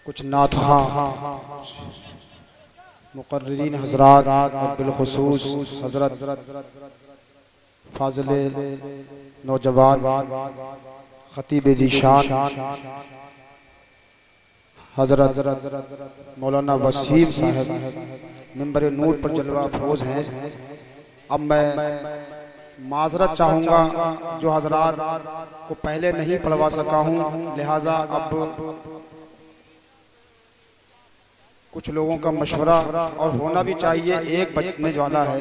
कुछ नातख़्वां मुक़र्रिरीन हज़रात और बिलख़ुसूस हज़रत फ़ाज़िल नौजवान ख़तीब ज़ीशान हज़रत मौलाना वसीम साहब मिंबर नूर पर जलवा अफ़रोज़ हैं। अब मैं माज़रत चाहूँगा जो हज़रात को पहले नहीं पढ़वा सका हूँ, लिहाजा अब कुछ लोगों का मशवरा और होना भी चाहिए। एक बजने वाला है,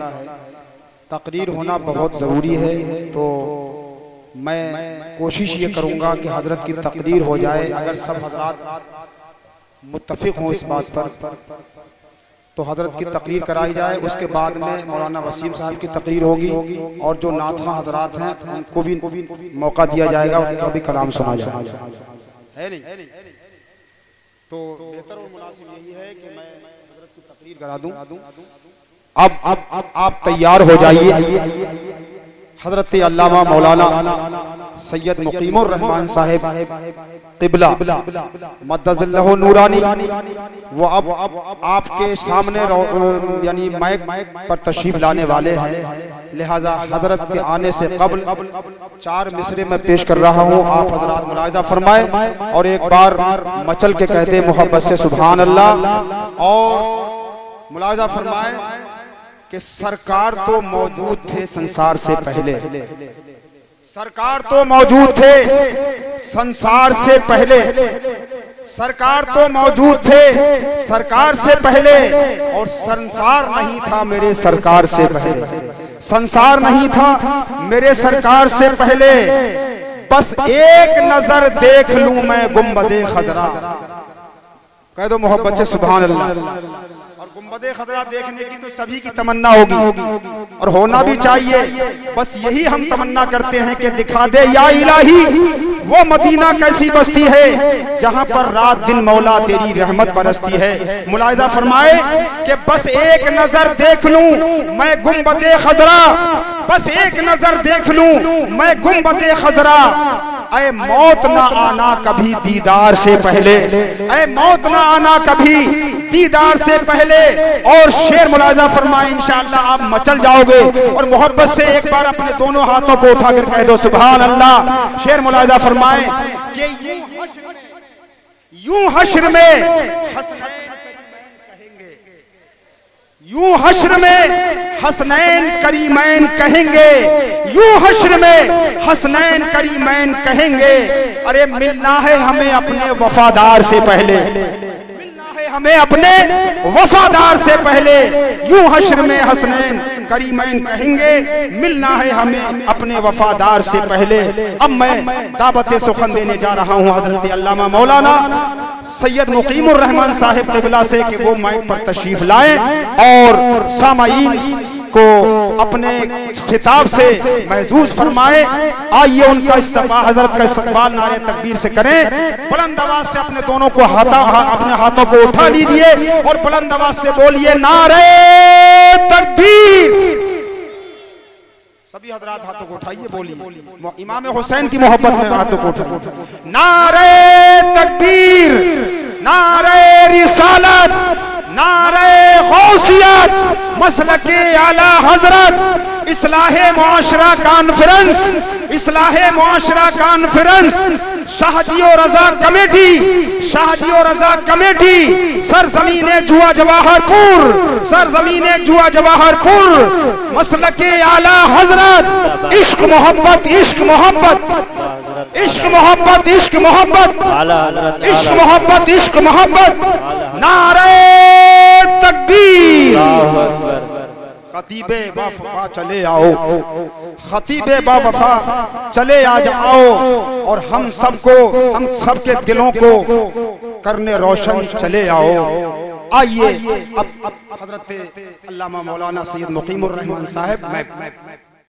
तकरीर होना बहुत ज़रूरी है, तो मैं कोशिश ये करूँगा कि हज़रत की तकरीर हो जाए। अगर सब हज़रात मुत्तफ़िक़ हों इस बात पर तो हज़रत की तकरीर कराई जाए। उसके बाद में मौलाना वसीम साहब की तकरीर होगी और जो नातख़्वां हज़रात हैं उनको भी मौका दिया जाएगा, उनका भी कलाम सुना जाएगा। है नहीं? तो बेहतर और मुनासिब यही है कि मैं हज़रत की तकरीर करा दूं। अब आप तैयार हो जाइए। हज़रत अल्लामा मौलाना सैयद मुक़ीमुर रहमान साहिब क़िबला मद्दज़ल्लहु नूरानी वो अब आपके सामने यानी माइक पर तशरीफ़ लाने वाले हैं। लिहाजा हज़रत के आने से क़ब्ल 4 मिसरे में पेश कर रहा हूँ। आप हज़रात मुलाहिज़ा फरमाए और एक बार मचल के कहते मोहब्बत से सुभान अल्लाह। और मुलाहिज़ा फरमाए कि सरकार तो मौजूद थे संसार से पहले, सरकार तो मौजूद थे संसार से पहले, सरकार तो मौजूद थे सरकार से पहले, और संसार नहीं था मेरे सरकार से पहले, संसार नहीं था मेरे सरकार से पहले। बस एक नजर देख लूं मैं गुंबदे खजरा, कह दो मोहब्बत से सुभान अल्लाह। और गुंबदे खजरा देखने की तो सभी की तमन्ना होगी और होना भी चाहिए। बस यही हम तमन्ना करते हैं कि दिखा दे या इलाही वो मदीना कैसी बस्ती है जहां पर रात दिन मौला तेरी रहमत बरसती है। मुलाहिज़ा फरमाए कि बस एक नजर देख लूं मैं गुंबदे खजरा, बस एक नजर देख लूं मैं गुंबदे खजरा। ऐ मौत ना आना कभी दीदार से पहले, ऐ मौत ना आना कभी दीदार से पहले। और शेर मुलाहिज़ा फरमाए इंशाअल्लाह आप मचल जाओगे। और मोहब्बत से एक बार अपने दोनों हाथों को उठाकर कह दो सुभान अल्लाह। शेर मुलाहिज़ा फरमाए कि यूं हश्र में यूं हश्र में हसनैन करीमैन कहेंगे, यूं हश्र में हसनैन करीमैन कहेंगे। अरे मिलना है हमें अपने वफादार से पहले, मिलना है हमें अपने वफादार से पहले। यूं हश्र में हसनैन करीमैन कहेंगे, मिलना है हमें अपने वफादार से पहले। अब मैं दावत सुखन देने जा रहा हूँ हजरत अल्लामा मौलाना सैयद मुक़ीमुर रहमान साहिब क़िबला से कि वो माइक पर तशरीफ लाएं और सामाईन को अपने खिताब से महजूज फरमाए। आइए उनका इस्तक़बाल, हजरत का इस्तक़बाल नारे तकबीर से करें। बुलंद आवाज से अपने दोनों को अपने हाथों को उठा लीजिए और बुलंद आवाज से बोलिए नारे तकबीर। सभी हजरात हाथों को उठाइए, बोलिए इमाम हुसैन की मोहब्बत में हाथों को उठाइए। नारे तकबीर, नारे रिसालत, नारे गौसियत, मसलके आला हजरत, इस्लाहे मुआशरा कॉन्फ्रेंस, इस्लाहे मुआशरा कॉन्फ्रेंस, शाहजी और रजा कमेटी, शाहजी और रजा कमेटी, सरजमीने जुआ जवाहरपुर, सरजमीने जुआ जवाहरपुर, मसलके आला हजरत, इश्क मोहब्बत, इश्क मोहब्बत, इश्क मोहब्बत, इश्क मोहब्बत, इश्क मोहब्बत, इश्क मोहब्बत। नारे तकबीर। खतीबे बावफा चले आओ, खतीबे बावफा चले आ जाओ और हम सबको, हम सबके दिलों को करने रोशन चले आओ। आइए अब हजरत अल्लामा मौलाना सैयद मुक़ीमुर रहमान साहब मैं